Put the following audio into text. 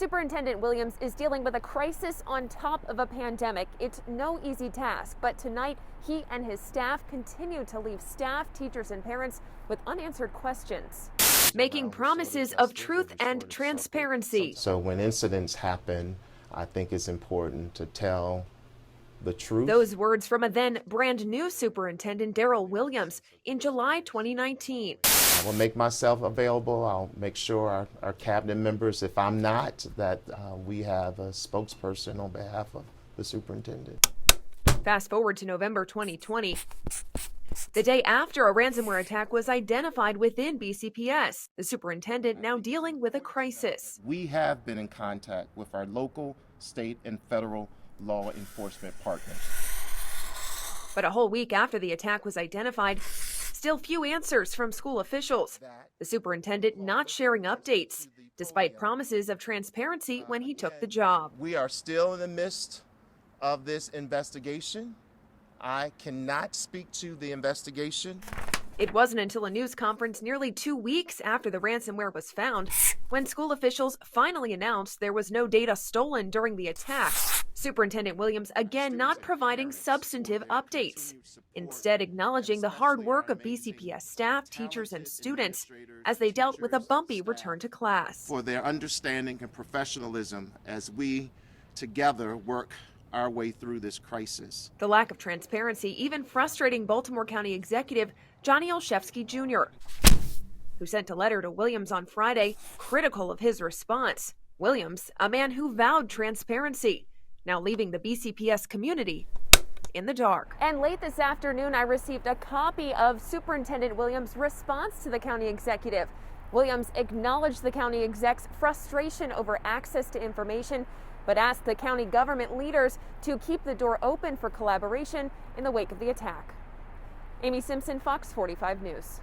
Superintendent Williams is dealing with a crisis on top of a pandemic. It's no easy task, but tonight he and his staff continue to leave staff, teachers, and parents with unanswered questions, making promises of truth and transparency. So when incidents happen, I think it's important to tell the truth. Those words from a then brand new superintendent, Darrell Williams, in July 2019. I will make myself available. I'll make sure our cabinet members, if I'm not, that we have a spokesperson on behalf of the superintendent. Fast forward to November 2020. The day after a ransomware attack was identified within BCPS, the superintendent now dealing with a crisis. We have been in contact with our local, state, and federal law enforcement partners. But a whole week after the attack was identified, still few answers from school officials. The superintendent not sharing updates, despite promises of transparency when he took the job. We are still in the midst of this investigation. I cannot speak to the investigation. It wasn't until a news conference nearly 2 weeks after the ransomware was found when school officials finally announced there was no data stolen during the attack. Superintendent Williams again not providing substantive updates, instead acknowledging the hard work of BCPS staff, teachers, and students as they dealt with a bumpy return to class. For their understanding and professionalism as we together work our way through this crisis. The lack of transparency even frustrating Baltimore County Executive Johnny Olszewski Jr., who sent a letter to Williams on Friday critical of his response. Williams, a man who vowed transparency, now leaving the BCPS community in the dark. And late this afternoon, I received a copy of Superintendent Williams' response to the county executive. Williams acknowledged the county exec's frustration over access to information, but asked the county government leaders to keep the door open for collaboration in the wake of the attack. Amy Simpson, Fox 45 News.